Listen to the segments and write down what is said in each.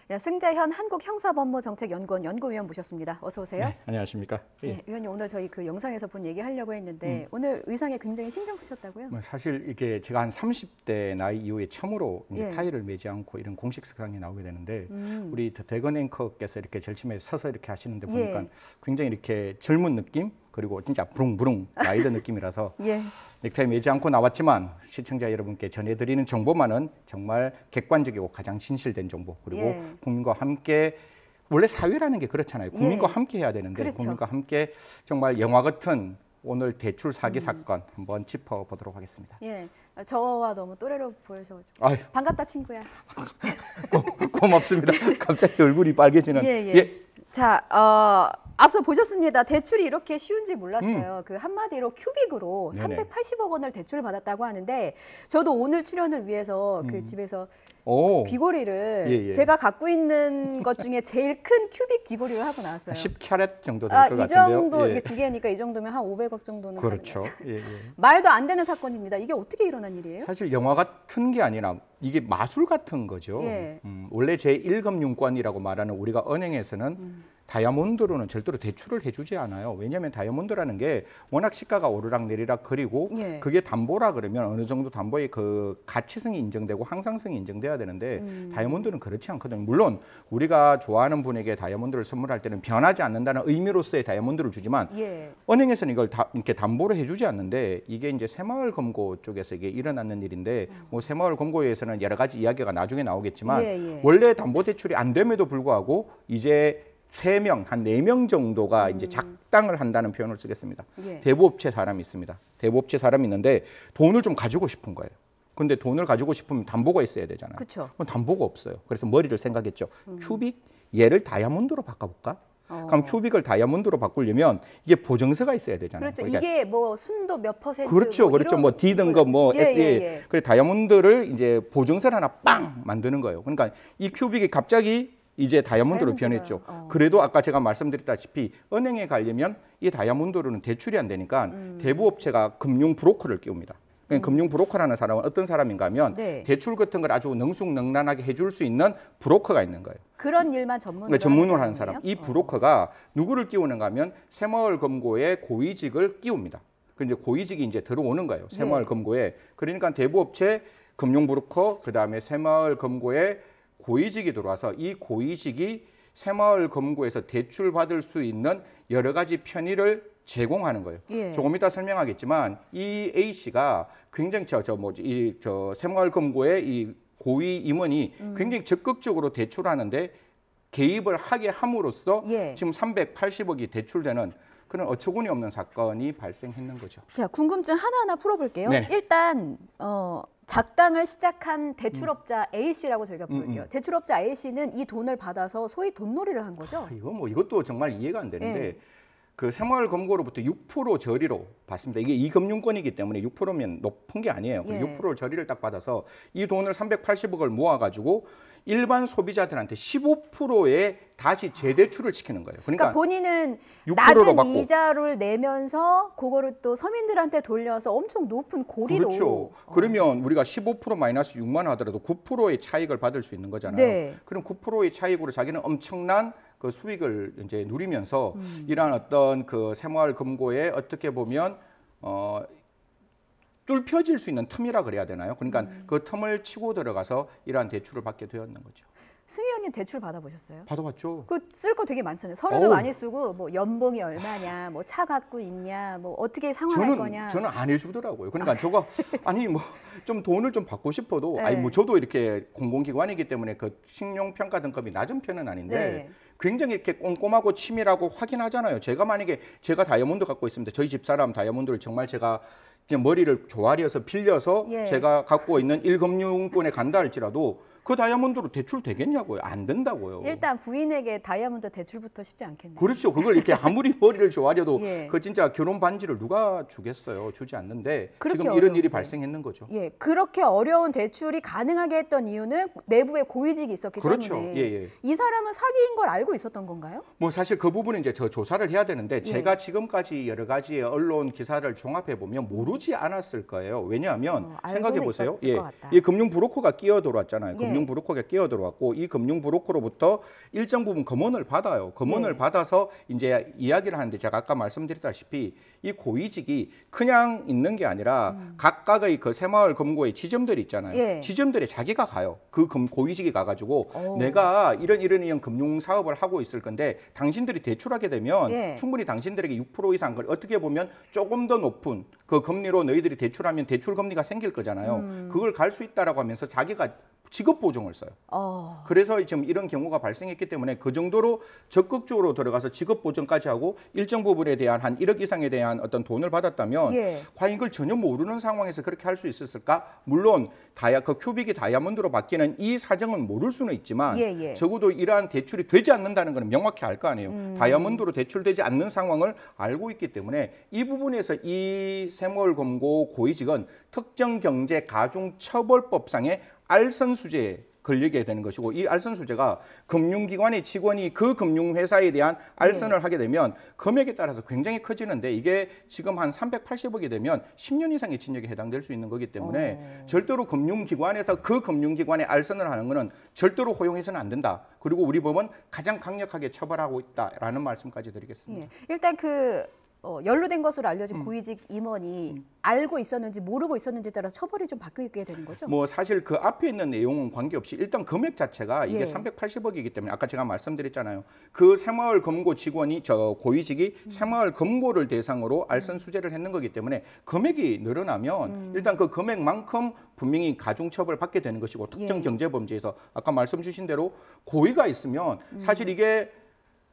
야, 승재현 한국형사법무정책연구원 연구위원 모셨습니다. 어서 오세요. 네, 안녕하십니까. 네, 위원님 오늘 저희 그 영상에서 본 얘기 하려고 했는데 오늘 의상에 굉장히 신경 쓰셨다고요? 사실 이게 제가 한 30대 나이 이후에 처음으로 이제 예. 타이를 매지 않고 이런 공식 석상에 나오게 되는데 우리 대건 앵커께서 이렇게 절침에 서서 이렇게 하시는데 보니까 예. 굉장히 이렇게 젊은 느낌 그리고 진짜 부릉부릉 라이더 느낌이라서 예. 넥타이 매지 않고 나왔지만 시청자 여러분께 전해드리는 정보만은 정말 객관적이고 가장 진실된 정보 그리고 예. 국민과 함께 원래 사회라는 게 그렇잖아요. 국민과 예. 함께 해야 되는데 그렇죠. 국민과 함께 정말 영화 같은 오늘 대출 사기 사건 한번 짚어보도록 하겠습니다. 예. 저와 너무 또래로 보여셔가지고 아유, 반갑다 친구야. 고맙습니다. 갑자기 얼굴이 빨개지는. 예. 자, 앞서 보셨습니다. 대출이 이렇게 쉬운지 몰랐어요. 그 한마디로 큐빅으로 네네. 380억 원을 대출을 받았다고 하는데 저도 오늘 출연을 위해서 그 집에서 오, 귀걸이를 예. 제가 갖고 있는 것 중에 제일 큰 큐빅 귀걸이를 하고 나왔어요. 10캐럿 정도 될 것 이 같은데요. 정도 예. 이게 두 개니까 이 정도면 한 500억 정도는 그렇죠. 가는 거죠. 예. 말도 안 되는 사건입니다. 이게 어떻게 일어난 일이에요? 사실 영화 같은 게 아니라 이게 마술 같은 거죠. 예. 원래 제1금융권이라고 말하는 우리가 은행에서는 다이아몬드로는 절대로 대출을 해주지 않아요. 왜냐하면 다이아몬드라는 게 워낙 시가가 오르락 내리락 거리고 예. 그게 담보라 그러면 어느 정도 담보의 그 가치성이 인정되고 항상성이 인정돼야 되는데 다이아몬드는 그렇지 않거든요. 물론 우리가 좋아하는 분에게 다이아몬드를 선물할 때는 변하지 않는다는 의미로서의 다이아몬드를 주지만 예. 은행에서는 이걸 이렇게 담보로 해주지 않는데 이게 이제 새마을금고 쪽에서 이게 일어났는 일인데 뭐 새마을금고에서는 여러 가지 이야기가 나중에 나오겠지만 예. 원래 담보대출이 안 됨에도 불구하고 이제 3명, 한 4명 정도가 이제 작당을 한다는 표현을 쓰겠습니다. 예. 대부업체 사람이 있습니다. 대부업체 사람이 있는데 돈을 좀 가지고 싶은 거예요. 근데 돈을 가지고 싶으면 담보가 있어야 되잖아요. 그쵸. 그럼 담보가 없어요. 그래서 머리를 생각했죠. 큐빅? 얘를 다이아몬드로 바꿔볼까? 그럼 큐빅을 다이아몬드로 바꾸려면 이게 보증서가 있어야 되잖아요. 그렇죠. 그러니까 이게 뭐 순도 몇 %? 그렇죠. 뭐 D든 거 뭐 예, SE. 예. 그래 다이아몬드를 이제 보증서를 하나 빵 만드는 거예요. 그러니까 이 큐빅이 갑자기 이제 다이아몬드로 변했죠. 그래도 아까 제가 말씀드렸다시피 은행에 가려면 이 다이아몬드로는 대출이 안 되니까 대부업체가 금융 브로커를 끼웁니다. 그러니까 금융 브로커라는 사람은 어떤 사람인가 하면 네. 대출 같은 걸 아주 능숙능란하게 해줄 수 있는 브로커가 있는 거예요. 그런 일만 전문으로 그러니까 전문으로 하는 사람이에요? 사람. 이 브로커가 누구를 끼우는가 하면 새마을금고의 고위직을 끼웁니다. 그 이제 고위직이 이제 들어오는 거예요. 새마을금고에. 그러니까 대부업체 금융 브로커 그다음에 새마을금고의 고위직이 들어와서 이 고위직이 새마을금고에서 대출 받을 수 있는 여러 가지 편의를 제공하는 거예요. 예. 조금 이따 설명하겠지만 이 A 씨가 굉장히 저 새마을금고의 이 고위 임원이 굉장히 적극적으로 대출하는데 개입을 하게 함으로써 예. 지금 380억이 대출되는 그런 어처구니 없는 사건이 발생했는 거죠. 자, 궁금증 하나하나 풀어볼게요. 네. 일단 작당을 시작한 대출업자 A 씨라고 저희가 부를게요. 대출업자 A 씨는 이 돈을 받아서 소위 돈놀이를 한 거죠. 이것도 정말 이해가 안 되는데 예. 그 새마을금고로부터 6% 저리로 받습니다. 이게 이금융권이기 때문에 6%면 높은 게 아니에요. 예. 6% 저리를 딱 받아서 이 돈을 380억을 모아가지고 일반 소비자들한테 15%의 다시 재대출을 시키는 거예요. 그러니까 본인은 6%로 낮은 받고. 이자를 내면서 그거를 또 서민들한테 돌려서 엄청 높은 고리로. 그렇죠. 그러면 우리가 15% 마이너스 6만 하더라도 9%의 차익을 받을 수 있는 거잖아요. 네. 그럼 9%의 차익으로 자기는 엄청난 그 수익을 이제 누리면서 이러한 어떤 그 새마을금고에 어떻게 보면 뚫혀질 수 있는 틈이라 그래야 되나요? 그러니까 그 틈을 치고 들어가서 이러한 대출을 받게 되었는 거죠. 승희 의원님 대출 받아보셨어요? 받아봤죠. 그 쓸 거 되게 많잖아요. 서류도 어우. 많이 쓰고 뭐 연봉이 얼마냐, 뭐 차 갖고 있냐, 뭐 어떻게 상환할 거냐. 저는 안 해주더라고요. 그러니까 저가 아니 뭐 좀 돈을 좀 받고 싶어도 네. 아니 뭐 저도 이렇게 공공기관이기 때문에 그 신용평가 등급이 낮은 편은 아닌데 네. 굉장히 이렇게 꼼꼼하고 치밀하고 확인하잖아요. 제가 만약에 제가 다이아몬드 갖고 있습니다. 저희 집사람 다이아몬드를 정말 제가 이제 머리를 조아려서 빌려서 예. 제가 갖고 있는 1금융권에 간다 할지라도 그 다이아몬드로 대출 되겠냐고요. 안 된다고요. 일단 부인에게 다이아몬드 대출부터 쉽지 않겠네요. 그렇죠. 그걸 이렇게 아무리 머리를 조아려도 예. 그 진짜 결혼 반지를 누가 주겠어요. 주지 않는데 그렇게 지금 이런 일이 어려운데. 발생했는 거죠. 예, 그렇게 어려운 대출이 가능하게 했던 이유는 내부에 고위직이 있었기 그렇죠. 때문에 예. 이 사람은 사기인 걸 알고 있었던 건가요? 뭐 사실 그 부분은 이제 더 조사를 해야 되는데 예. 제가 지금까지 여러 가지의 언론 기사를 종합해 보면 모르지 않았을 거예요. 왜냐하면 알고는 생각해 보세요. 있었을 것 같다. 이 금융 브로커가 끼어 들어왔잖아요. 예. 금융 금융 브로커가 끼어 들어왔고 이 금융 브로커로부터 일정 부분 금원을 받아요. 금원을 받아서 이제 이야기를 하는데 제가 아까 말씀드렸다시피 이 고위직이 그냥 있는 게 아니라 각각의 그 새마을 금고의 지점들이 있잖아요. 지점들에 자기가 가요. 그 고위직이 가가지고 내가 이런 금융 사업을 하고 있을 건데 당신들이 대출하게 되면 충분히 당신들에게 6% 이상 어떻게 보면 조금 더 높은 그 금리로 너희들이 대출하면 대출 금리가 생길 거잖아요. 그걸 갈 수 있다라고 하면서 자기가 직업 보증을 써요. 그래서 지금 이런 경우가 발생했기 때문에 그 정도로 적극적으로 들어가서 직업 보증까지 하고 일정 부분에 대한 한 1억 이상에 대한 어떤 돈을 받았다면 과연 이걸 전혀 모르는 상황에서 그렇게 할 수 있었을까? 물론 그 큐빅이 다이아몬드로 바뀌는 이 사정은 모를 수는 있지만 적어도 이러한 대출이 되지 않는다는 건 명확히 알 거 아니에요. 다이아몬드로 대출되지 않는 상황을 알고 있기 때문에 이 부분에서 이 새마을금고 고위직은 특정경제가중처벌법상의 알선 수재에 걸리게 되는 것이고 이 알선 수재가 금융기관의 직원이 그 금융회사에 대한 알선을 하게 되면 금액에 따라서 굉장히 커지는데 이게 지금 한 380억이 되면 10년 이상의 징역에 해당될 수 있는 거기 때문에 절대로 금융기관에서 그 금융기관에 알선을 하는 것은 절대로 허용해서는 안 된다. 그리고 우리 법은 가장 강력하게 처벌하고 있다라는 말씀까지 드리겠습니다. 일단 연루된 것으로 알려진 고위직 임원이 알고 있었는지 모르고 있었는지에 따라 처벌이 좀 바뀌게 되는 거죠? 뭐 사실 그 앞에 있는 내용은 관계없이 일단 금액 자체가 이게 380억이기 때문에 아까 제가 말씀드렸잖아요. 그 새마을금고 직원이 고위직이 새마을금고를 대상으로 알선 수재를 했는 거기 때문에 금액이 늘어나면 일단 그 금액만큼 분명히 가중처벌 받게 되는 것이고 특정 경제범죄에서 아까 말씀 주신 대로 고의가 있으면 사실 이게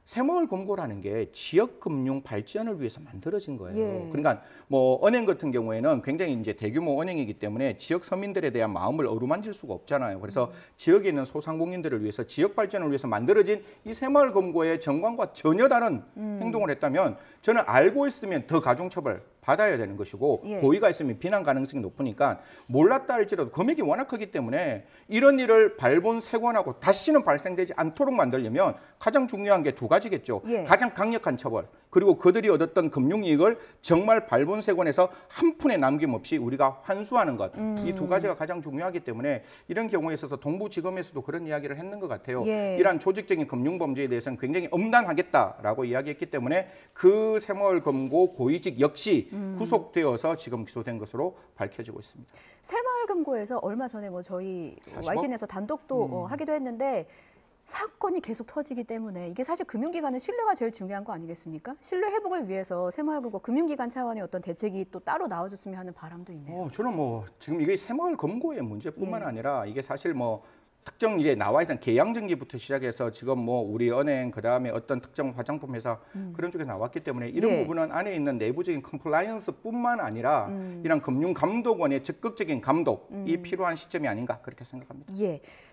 새마을금고라는 게 지역금융 발전을 위해서 만들어진 거예요. 그러니까 뭐 은행 같은 경우에는 굉장히 이제 대규모 은행이기 때문에 지역 서민들에 대한 마음을 어루만질 수가 없잖아요. 그래서 지역에 있는 소상공인들을 위해서 지역 발전을 위해서 만들어진 이 새마을금고의 정관과 전혀 다른 행동을 했다면 저는 알고 있으면 더 가중처벌 받아야 되는 것이고 고의가 있으면 비난 가능성이 높으니까 몰랐다 할지라도 금액이 워낙 크기 때문에 이런 일을 발본색원하고 다시는 발생되지 않도록 만들려면 가장 중요한 게 두 가지겠죠. 가장 강력한 처벌 그리고 그들이 얻었던 금융이익을 정말 발본색원에서 한 푼에 남김없이 우리가 환수하는 것. 이 두 가지가 가장 중요하기 때문에 이런 경우에 있어서 동부지검에서도 그런 이야기를 했는 것 같아요. 이러한 조직적인 금융범죄에 대해서는 굉장히 엄단하겠다라고 이야기했기 때문에 그 새마을금고 고위직 역시 구속되어서 지금 기소된 것으로 밝혀지고 있습니다. 새마을금고에서 얼마 전에 저희 YTN에서 단독도 하기도 했는데 사건이 계속 터지기 때문에 이게 사실 금융기관은 신뢰가 제일 중요한 거 아니겠습니까? 신뢰 회복을 위해서 새마을금고 금융기관 차원의 어떤 대책이 또 따로 나와줬으면 하는 바람도 있네요. 저는 지금 이게 새마을금고의 문제뿐만 아니라 이게 사실 특정 이제 나와 있는 계양정지부터 시작해서 지금 우리 은행 그다음에 어떤 특정 화장품 회사 그런 쪽에 나왔기 때문에 이런 부분은 안에 있는 내부적인 컴플라이언스뿐만 아니라 이런 금융감독원의 적극적인 감독이 필요한 시점이 아닌가 그렇게 생각합니다.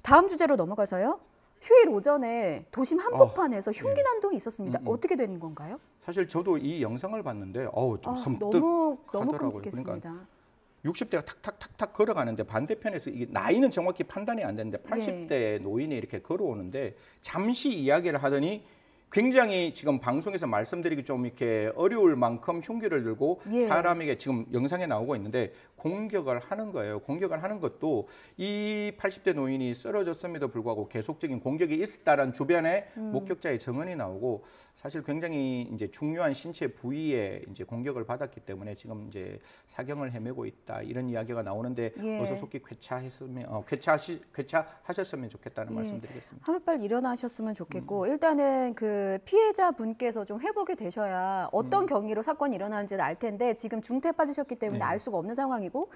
다음 주제로 넘어가서요. 휴일 오전에 도심 한복판에서 흉기 난동이 있었습니다. 어떻게 된 건가요? 사실 저도 이 영상을 봤는데 좀 너무 섬뜩하더라고요. 끔찍했습니다. 그러니까 60대가 탁탁탁탁 걸어가는데 반대편에서 이게 나이는 정확히 판단이 안 되는데 80대 노인이 이렇게 걸어오는데 잠시 이야기를 하더니 굉장히 지금 방송에서 말씀드리기 좀 이렇게 어려울 만큼 흉기를 들고 사람에게 지금 영상에 나오고 있는데 공격을 하는 거예요. 공격을 하는 것도 이 80대 노인이 쓰러졌음에도 불구하고 계속적인 공격이 있었다는 주변에 목격자의 증언이 나오고 사실 굉장히 이제 중요한 신체 부위에 이제 공격을 받았기 때문에 지금 이제 사경을 헤매고 있다 이런 이야기가 나오는데 어서 속히 쾌차하셨으면 좋겠다는 말씀드리겠습니다. 하루빨리 일어나셨으면 좋겠고 일단은 그 피해자 분께서 좀 회복이 되셔야 어떤 경위로 사건이 일어나는지를 알 텐데 지금 중태에 빠지셨기 때문에 알 수가 없는 상황이고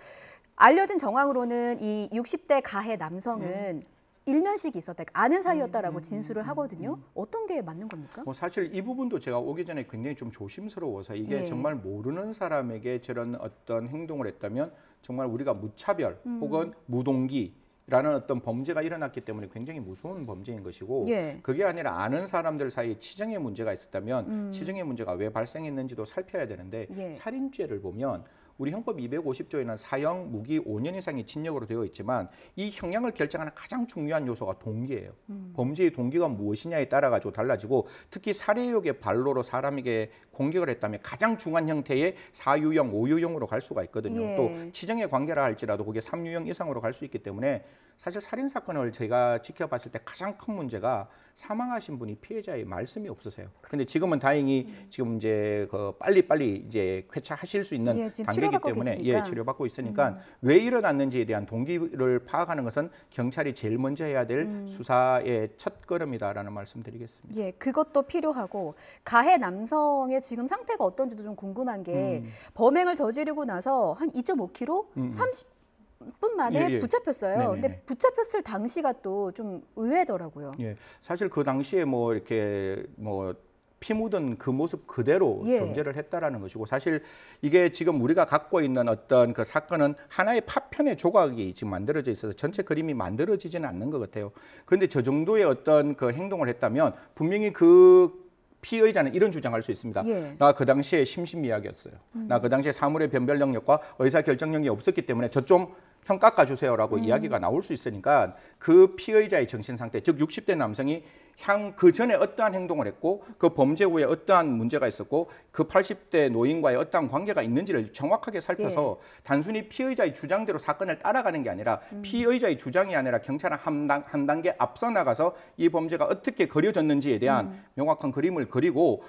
알려진 정황으로는 이 60대 가해 남성은 일면식이 있었다, 아는 사이였다라고 진술을 하거든요. 어떤 게 맞는 겁니까? 사실 이 부분도 제가 오기 전에 굉장히 좀 조심스러워서 이게 정말 모르는 사람에게 저런 어떤 행동을 했다면 정말 우리가 무차별 혹은 무동기라는 어떤 범죄가 일어났기 때문에 굉장히 무서운 범죄인 것이고 그게 아니라 아는 사람들 사이에 치정의 문제가 있었다면 치정의 문제가 왜 발생했는지도 살펴야 되는데 살인죄를 보면 우리 형법 250조에는 사형, 무기 5년 이상의 징역으로 되어 있지만 이 형량을 결정하는 가장 중요한 요소가 동기예요. 범죄의 동기가 무엇이냐에 따라 가지고 달라지고 특히 살해욕의 발로로 사람에게 공격을 했다면 가장 중한 형태의 4유형, 5유형으로 갈 수가 있거든요. 또 치정의 관계라 할지라도 그게 3유형 이상으로 갈 수 있기 때문에 사실 살인 사건을 제가 지켜봤을 때 가장 큰 문제가 사망하신 분이 피해자의 말씀이 없으세요. 근데 지금은 다행히 지금 이제 그 빨리 이제 쾌차하실 수 있는 예, 지금 단계이기 치료받고 때문에 계시니까. 치료받고 있으니까 왜 일어났는지에 대한 동기를 파악하는 것은 경찰이 제일 먼저 해야 될 수사의 첫 걸음이다라는 말씀드리겠습니다. 예, 그것도 필요하고 가해 남성의 지금 상태가 어떤지도 좀 궁금한 게 범행을 저지르고 나서 한 2.5km, 30분 만에 예. 붙잡혔어요. 네네네. 근데 붙잡혔을 당시가 또 좀 의외더라고요. 예, 사실 그 당시에 뭐 이렇게 뭐 피 묻은 그 모습 그대로 예. 존재를 했다라는 것이고 사실 이게 지금 우리가 갖고 있는 어떤 그 사건은 하나의 파편의 조각이 지금 만들어져 있어서 전체 그림이 만들어지지는 않는 것 같아요. 그런데 저 정도의 어떤 그 행동을 했다면 분명히 그 피의자는 이런 주장할 수 있습니다. 예. 나 그 당시에 심신미약이었어요. 나 그 당시에 사물의 변별 능력과 의사 결정력이 없었기 때문에 저 좀 형 깎아주세요라고 이야기가 나올 수 있으니까 그 피의자의 정신 상태, 즉 60대 남성이 그 전에 어떠한 행동을 했고 그 범죄 후에 어떠한 문제가 있었고 그 80대 노인과의 어떠한 관계가 있는지를 정확하게 살펴서 단순히 피의자의 주장대로 사건을 따라가는 게 아니라 피의자의 주장이 아니라 경찰은 한 단계 앞서 나가서 이 범죄가 어떻게 그려졌는지에 대한 명확한 그림을 그리고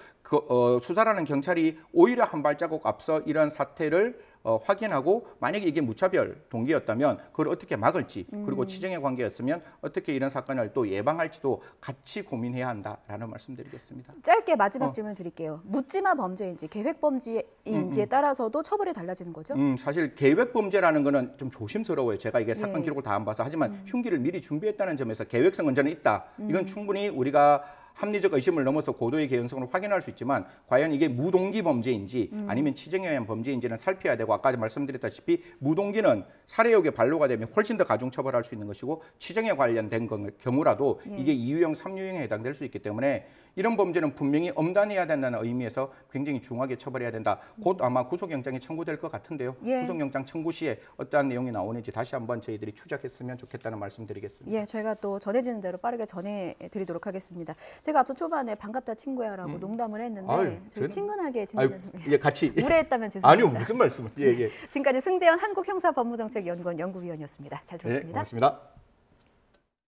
수사라는 경찰이 오히려 한 발자국 앞서 이런 사태를 확인하고 만약에 이게 무차별 동기였다면 그걸 어떻게 막을지 그리고 치정의 관계였으면 어떻게 이런 사건을 또 예방할지도 같이 고민해야 한다라는 말씀드리겠습니다. 짧게 마지막 질문 드릴게요. 묻지마 범죄인지 계획 범죄인지에 따라서도 처벌이 달라지는 거죠? 사실 계획 범죄라는 거는 좀 조심스러워요. 제가 이게 사건 예. 기록을 다 안 봐서 하지만 흉기를 미리 준비했다는 점에서 계획성은 저는 있다. 이건 충분히 우리가 합리적 의심을 넘어서 고도의 개연성을 확인할 수 있지만 과연 이게 무동기 범죄인지 아니면 치정에 의한 범죄인지는 살펴야 되고 아까 말씀드렸다시피 무동기는 살해욕의 반로가 되면 훨씬 더 가중처벌할 수 있는 것이고 치정에 관련된 경우라도 이게 2유형, 3유형에 해당될 수 있기 때문에 이런 범죄는 분명히 엄단해야 된다는 의미에서 굉장히 중하게 처벌해야 된다. 곧 아마 구속영장이 청구될 것 같은데요. 예. 구속영장 청구 시에 어떠한 내용이 나오는지 다시 한번 저희들이 추적했으면 좋겠다는 말씀드리겠습니다. 예, 저희가 또 전해지는 대로 빠르게 전해드리도록 하겠습니다. 제가 앞서 초반에 반갑다 친구야라고 농담을 했는데 아유, 저희 저는- 친근하게 아유, 지내는 예, 같이 무례했다면 죄송합니다. 아니요 무슨 말씀을 예. 지금까지 승재현 한국형사법무정책연구원 연구위원이었습니다. 잘 네, 들었습니다. 고맙습니다.